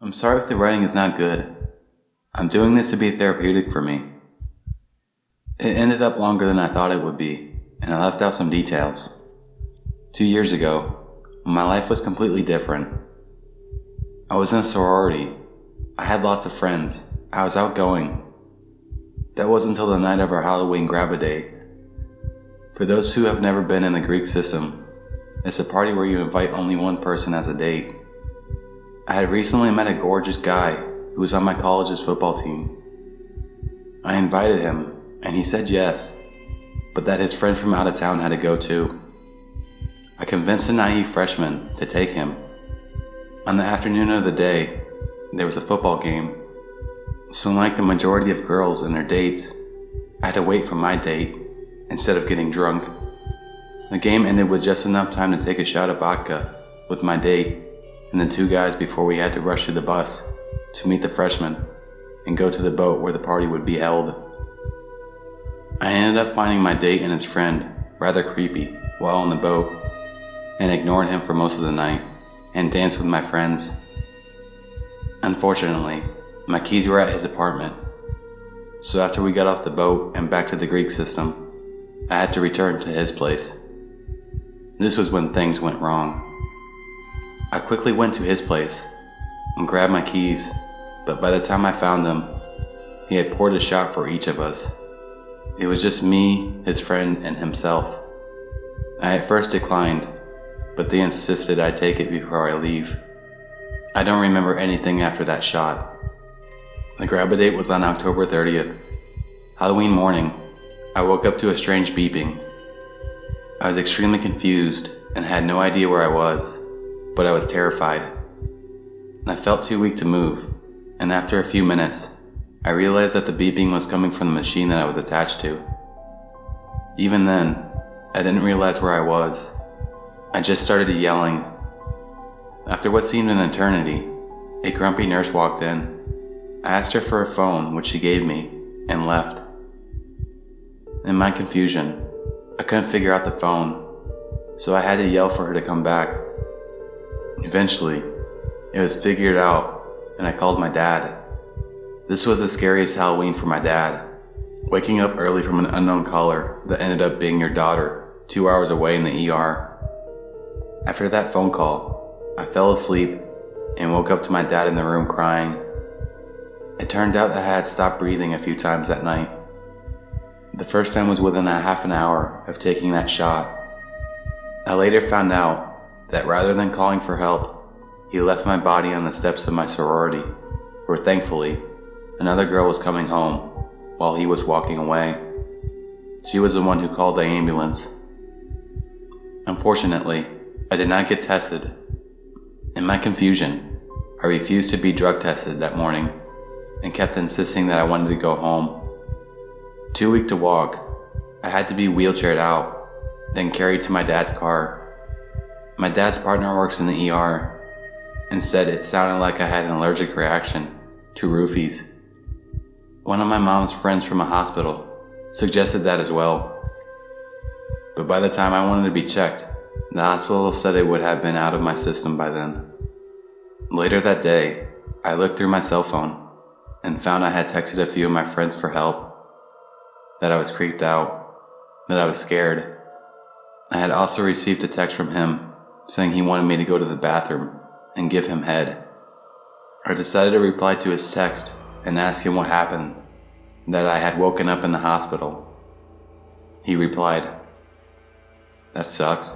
I'm sorry if the writing is not good. I'm doing this to be therapeutic for me. It ended up longer than I thought it would be, and I left out some details. 2 years ago, when my life was completely different. I was in a sorority. I had lots of friends. I was outgoing. That was until the night of our Halloween grab-a-date. For those who have never been in the Greek system, it's a party where you invite only one person as a date. I had recently met a gorgeous guy who was on my college's football team. I invited him, and he said yes, but that his friend from out of town had to go too. I convinced a naive freshman to take him. On the afternoon of the day, there was a football game, so unlike the majority of girls and their dates, I had to wait for my date instead of getting drunk. The game ended with just enough time to take a shot of vodka with my date and the two guys before we had to rush to the bus to meet the freshman and go to the boat where the party would be held. I ended up finding my date and his friend rather creepy while on the boat, and ignored him for most of the night and danced with my friends. Unfortunately, my keys were at his apartment, so after we got off the boat and back to the Greek system, I had to return to his place. This was when things went wrong. I quickly went to his place and grabbed my keys, but by the time I found them, he had poured a shot for each of us. It was just me, his friend, and himself. I at first declined, but they insisted I take it before I leave. I don't remember anything after that shot. The grab-a-date was on October 30th. Halloween morning, I woke up to a strange beeping. I was extremely confused and had no idea where I was, but I was terrified. I felt too weak to move, and after a few minutes, I realized that the beeping was coming from the machine that I was attached to. Even then, I didn't realize where I was. I just started yelling. After what seemed an eternity, a grumpy nurse walked in. I asked her for a phone, which she gave me, and left. In my confusion, I couldn't figure out the phone, so I had to yell for her to come back. Eventually, it was figured out, and I called my dad. This was the scariest Halloween for my dad, waking up early from an unknown caller that ended up being your daughter 2 hours away in the ER. After that phone call, I fell asleep and woke up to my dad in the room crying. It turned out that I had stopped breathing a few times that night. The first time was within a half an hour of taking that shot. I later found out that rather than calling for help, he left my body on the steps of my sorority, where thankfully, another girl was coming home while he was walking away. She was the one who called the ambulance. Unfortunately, I did not get tested. In my confusion, I refused to be drug tested that morning and kept insisting that I wanted to go home. Too weak to walk, I had to be wheelchaired out, then carried to my dad's car. My dad's partner works in the ER and said it sounded like I had an allergic reaction to roofies. One of my mom's friends from a hospital suggested that as well. But by the time I wanted to be checked, the hospital said it would have been out of my system by then. Later that day, I looked through my cell phone and found I had texted a few of my friends for help, that I was creeped out, that I was scared. I had also received a text from him saying he wanted me to go to the bathroom and give him head. I decided to reply to his text and ask him what happened, that I had woken up in the hospital. He replied, "That sucks,"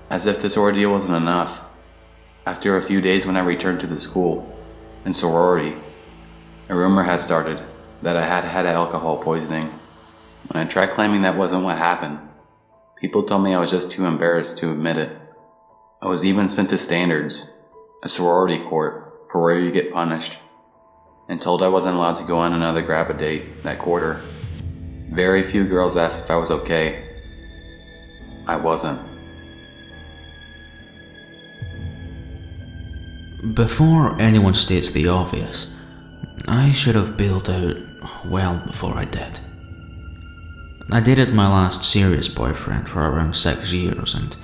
as if this ordeal wasn't enough. After a few days when I returned to the school and sorority, a rumor had started that I had had alcohol poisoning. When I tried claiming that wasn't what happened, people told me I was just too embarrassed to admit it. I was even sent to Standards, a sorority court for where you get punished, and told I wasn't allowed to go on another grab-a-date that quarter. Very few girls asked if I was okay. I wasn't. Before anyone states the obvious, I should have bailed out well before I did. I dated my last serious boyfriend for around 6 years, and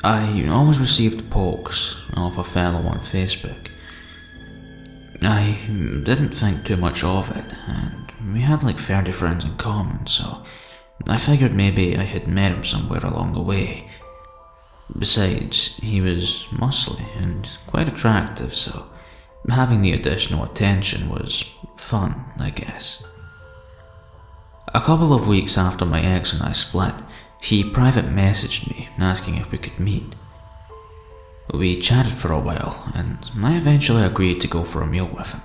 I always received pokes off a fellow on Facebook. I didn't think too much of it, and we had like 30 friends in common, so I figured maybe I had met him somewhere along the way. Besides, he was muscly and quite attractive, so having the additional attention was fun, I guess. A couple of weeks after my ex and I split, he private messaged me asking if we could meet. We chatted for a while, and I eventually agreed to go for a meal with him.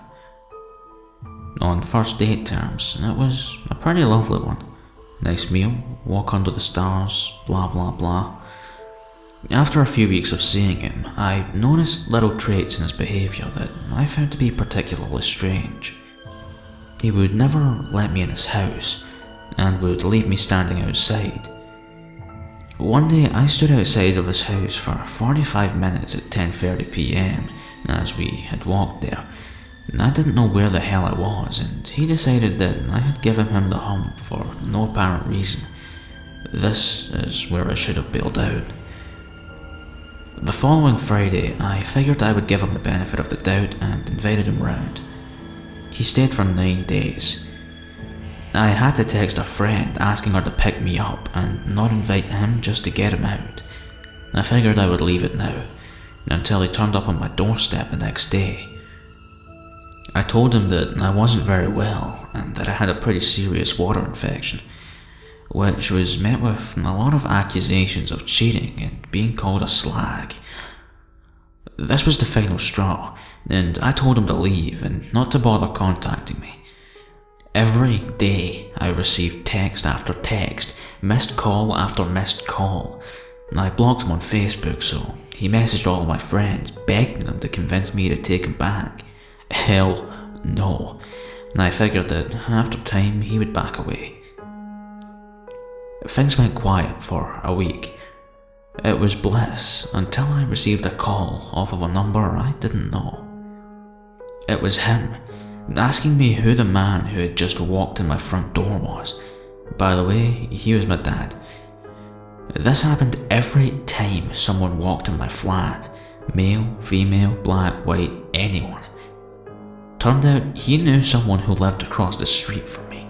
On first date terms, it was a pretty lovely one. Nice meal, walk under the stars, blah blah blah. After a few weeks of seeing him, I noticed little traits in his behaviour that I found to be particularly strange. He would never let me in his house, and would leave me standing outside. One day I stood outside of his house for 45 minutes at 10:30 PM as we had walked there. I didn't know where the hell I was, and he decided that I had given him the hump for no apparent reason. This is where I should have bailed out. The following Friday, I figured I would give him the benefit of the doubt and invited him round. He stayed for 9 days. I had to text a friend asking her to pick me up and not invite him just to get him out. I figured I would leave it now, until he turned up on my doorstep the next day. I told him that I wasn't very well and that I had a pretty serious water infection, which was met with a lot of accusations of cheating and being called a slag. This was the final straw, and I told him to leave and not to bother contacting me. Every day I received text after text, missed call after missed call. I blocked him on Facebook, so he messaged all of my friends, begging them to convince me to take him back. Hell no, and I figured that after time he would back away. Things went quiet for a week. It was bliss until I received a call off of a number I didn't know. It was him, asking me who the man who had just walked in my front door was. By the way, he was my dad. This happened every time someone walked in my flat. Male, female, black, white, anyone. Turned out he knew someone who lived across the street from me,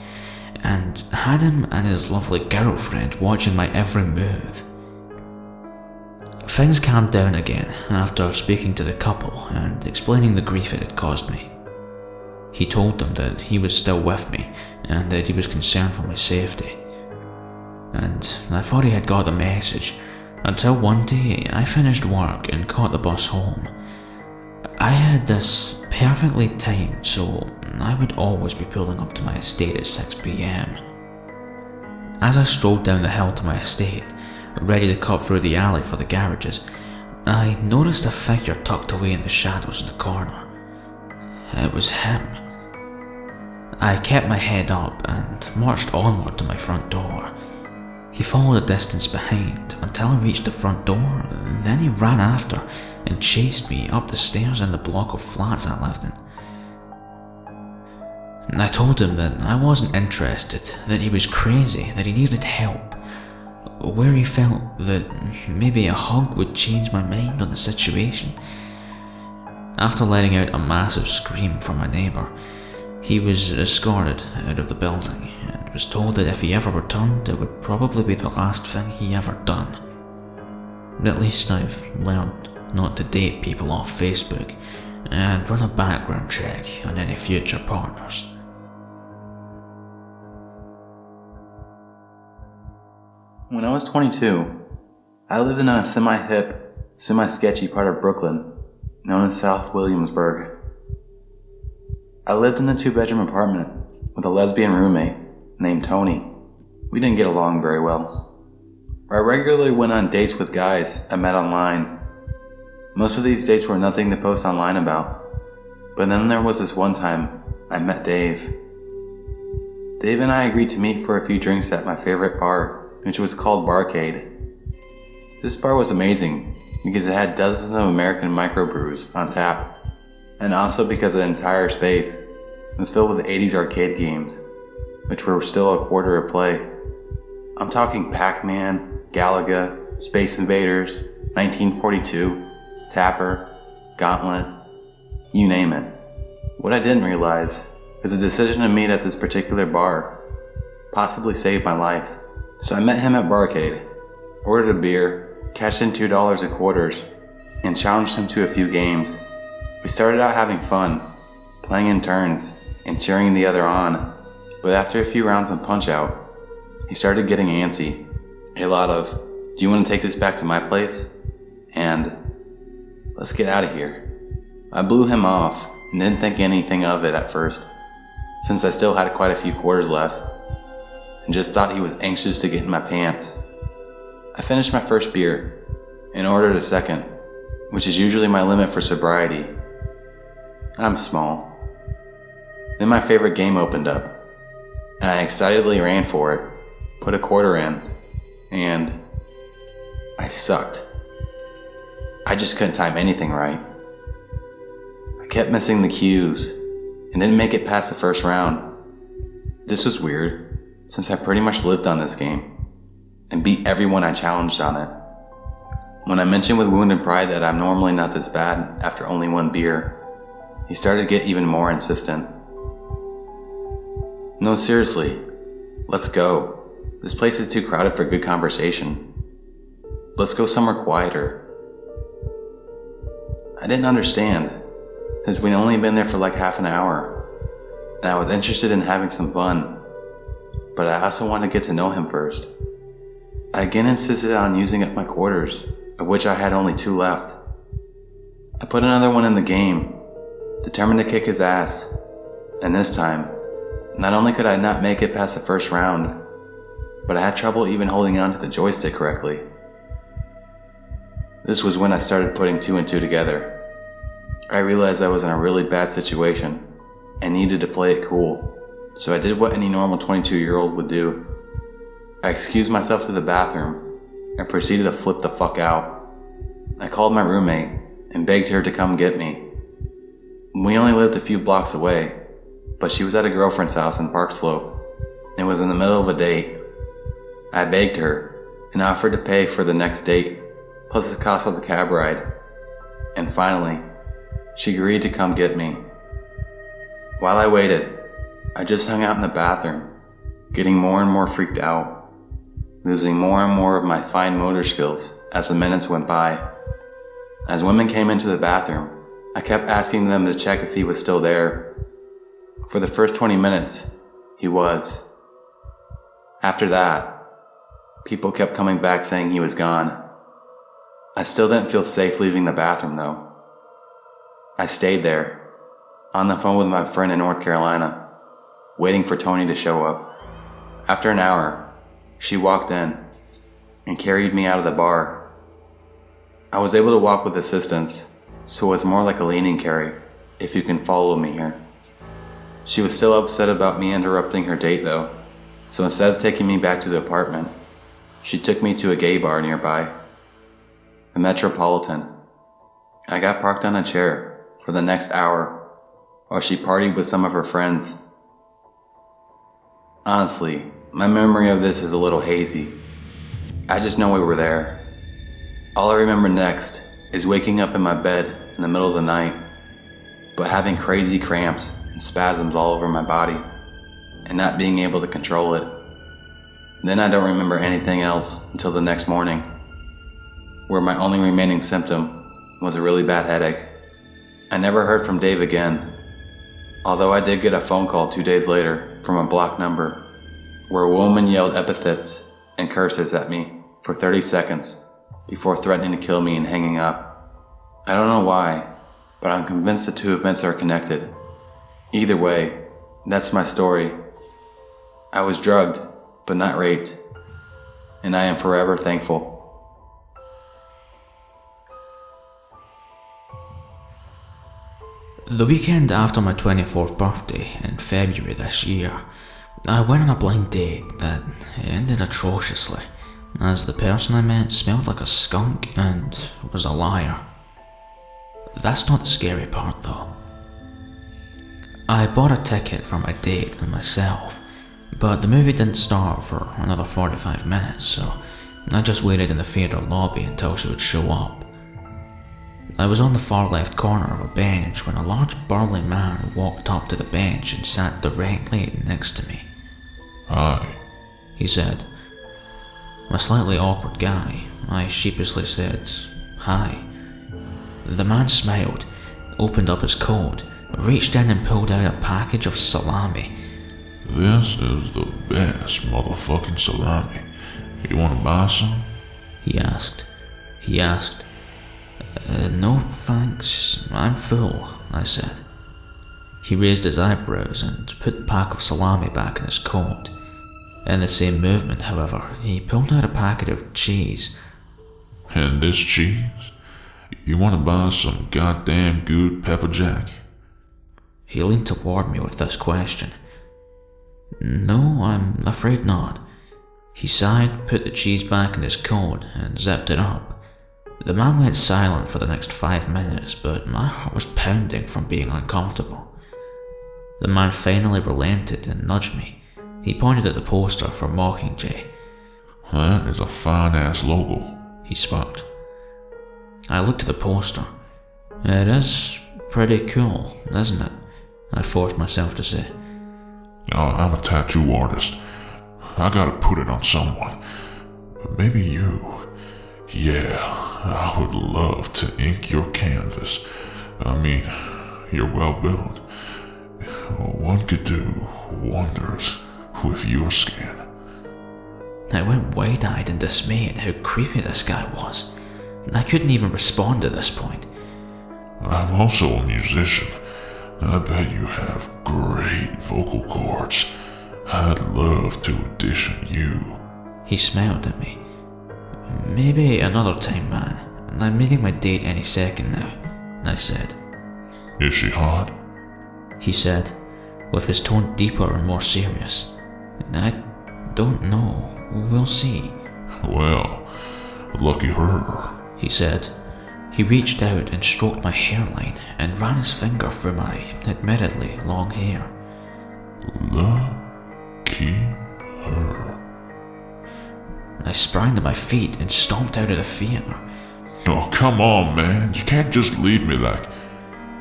and had him and his lovely girlfriend watching my every move. Things calmed down again after speaking to the couple and explaining the grief it had caused me. He told them that he was still with me and that he was concerned for my safety. And I thought he had got the message, until one day I finished work and caught the bus home. I had this perfectly timed, so I would always be pulling up to my estate at 6 PM. As I strolled down the hill to my estate, ready to cut through the alley for the garages, I noticed a figure tucked away in the shadows in the corner. It was him. I kept my head up and marched onward to my front door. He followed a distance behind until I reached the front door, then he ran after and chased me up the stairs in the block of flats I lived in. I told him that I wasn't interested, that he was crazy, that he needed help, where he felt that maybe a hug would change my mind on the situation. After letting out a massive scream from my neighbour, he was escorted out of the building and was told that if he ever returned, it would probably be the last thing he ever done. At least I've learned not to date people off Facebook and run a background check on any future partners. When I was 22, I lived in a semi-hip, semi-sketchy part of Brooklyn known as South Williamsburg. I lived in a 2-bedroom apartment with a lesbian roommate named Tony. We didn't get along very well. I regularly went on dates with guys I met online. Most of these dates were nothing to post online about, but then there was this one time I met Dave. Dave and I agreed to meet for a few drinks at my favorite bar, which was called Barcade. This bar was amazing because it had dozens of American microbrews on tap, and also because the entire space was filled with 80s arcade games, which were still a quarter a play. I'm talking Pac-Man, Galaga, Space Invaders, 1942, Tapper, Gauntlet, you name it. What I didn't realize is the decision to meet at this particular bar possibly saved my life. So I met him at Barcade, ordered a beer, cashed in $2 in quarters, and challenged him to a few games. We started out having fun, playing in turns, and cheering the other on, but after a few rounds of Punch-Out, he started getting antsy. A lot of, "Do you want to take this back to my place?" and "Let's get out of here." I blew him off and didn't think anything of it at first, since I still had quite a few quarters left, and just thought he was anxious to get in my pants. I finished my first beer and ordered a second, which is usually my limit for sobriety. I'm small. Then my favorite game opened up, and I excitedly ran for it, put a quarter in, and I sucked. I just couldn't time anything right. I kept missing the cues and didn't make it past the first round. This was weird, since I pretty much lived on this game and beat everyone I challenged on it. When I mentioned with wounded pride that I'm normally not this bad after only one beer, he started to get even more insistent. "No, seriously, let's go. This place is too crowded for good conversation. Let's go somewhere quieter." I didn't understand, since we'd only been there for like half an hour, and I was interested in having some fun, but I also wanted to get to know him first. I again insisted on using up my quarters, of which I had only 2 left. I put another one in the game, determined to kick his ass, and this time, not only could I not make it past the first round, but I had trouble even holding on to the joystick correctly. This was when I started putting 2 and 2 together. I realized I was in a really bad situation and needed to play it cool, so I did what any normal 22-year-old would do. I excused myself to the bathroom and proceeded to flip the fuck out. I called my roommate and begged her to come get me. We only lived a few blocks away, but she was at a girlfriend's house in Park Slope and was in the middle of a date. I begged her and offered to pay for the next date, plus the cost of the cab ride. And finally, she agreed to come get me. While I waited, I just hung out in the bathroom, getting more and more freaked out, losing more and more of my fine motor skills as the minutes went by. As women came into the bathroom, I kept asking them to check if he was still there. For the first 20 minutes, he was. After that, people kept coming back saying he was gone. I still didn't feel safe leaving the bathroom though. I stayed there, on the phone with my friend in North Carolina, waiting for Tony to show up. After an hour, she walked in and carried me out of the bar. I was able to walk with assistance, so it was more like a leaning carry, if you can follow me here. She was still upset about me interrupting her date though, so instead of taking me back to the apartment, she took me to a gay bar nearby, the Metropolitan. I got parked on a chair for the next hour while she partied with some of her friends. Honestly, my memory of this is a little hazy. I just know we were there. All I remember next is waking up in my bed in the middle of the night, but having crazy cramps and spasms all over my body and not being able to control it. Then I don't remember anything else until the next morning, where my only remaining symptom was a really bad headache. I never heard from Dave again, although I did get a phone call 2 days later from a blocked number, where a woman yelled epithets and curses at me for 30 seconds before threatening to kill me and hanging up. I don't know why, but I'm convinced the 2 events are connected. Either way, that's my story. I was drugged, but not raped, and I am forever thankful. The weekend after my 24th birthday in February this year, I went on a blind date that ended atrociously, as the person I met smelled like a skunk and was a liar. That's not the scary part though. I bought a ticket for my date and myself, but the movie didn't start for another 45 minutes, so I just waited in the theatre lobby until she would show up. I was on the far left corner of a bench when a large burly man walked up to the bench and sat directly next to me. "Hi," he said. A slightly awkward guy, I sheepishly said, "Hi." The man smiled, opened up his coat, reached in and pulled out a package of salami. "This is the best motherfucking salami. You wanna buy some?" He asked. No thanks, I'm full, I said. He raised his eyebrows and put the pack of salami back in his coat. In the same movement, however, he pulled out a packet of cheese. "And this cheese? You wanna buy some goddamn good pepper jack?" He leaned toward me with this question. No, I'm afraid not. He sighed, put the cheese back in his coat, and zipped it up. The man went silent for the next 5 minutes, but my heart was pounding from being uncomfortable. The man finally relented and nudged me. He pointed at the poster for Mockingjay. "That is a fine-ass logo," he sparked. I looked at the poster. It is pretty cool, isn't it? I forced myself to say. "I'm a tattoo artist. I gotta put it on someone. Maybe you. Yeah, I would love to ink your canvas. I mean, you're well built. One could do wonders with your skin." I went wide-eyed in dismay at how creepy this guy was. I couldn't even respond at this point. "I'm also a musician. I bet you have great vocal cords. I'd love to audition you." He smiled at me. Maybe another time, man. I'm meeting my date any second now, I said. "Is she hot?" He said, with his tone deeper and more serious. I don't know. We'll see. "Well, lucky her," he said. He reached out and stroked my hairline and ran his finger through my, admittedly, long hair. "Lucky her." I sprang to my feet and stomped out of the theatre. "Oh, come on, man. You can't just leave me like..."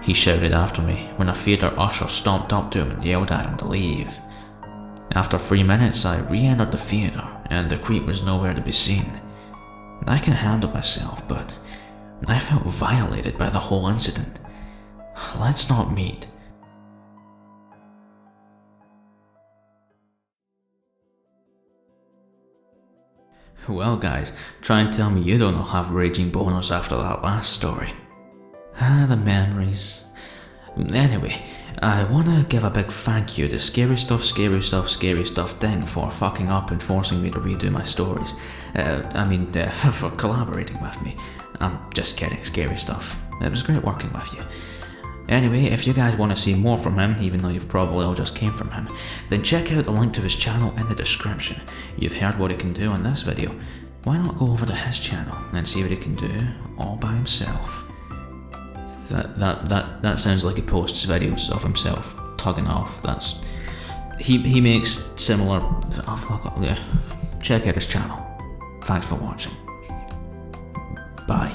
he shouted after me when a theatre usher stomped up to him and yelled at him to leave. After 3 minutes, I re-entered the theatre and the creep was nowhere to be seen. I can handle myself, but I felt violated by the whole incident. Let's not meet. Well guys, try and tell me you don't have raging boners after that last story. The memories. Anyway, I wanna give a big thank you to ScaryStuff Ding for fucking up and forcing me to redo my stories. For collaborating with me. I'm just kidding, Scary Stuff. It was great working with you. Anyway, if you guys want to see more from him, even though you've probably all just came from him, then check out the link to his channel in the description. You've heard what he can do in this video. Why not go over to his channel and see what he can do all by himself? That sounds like he posts videos of himself tugging off. He makes similar. Oh fuck yeah. Check out his channel. Thanks for watching. Bye.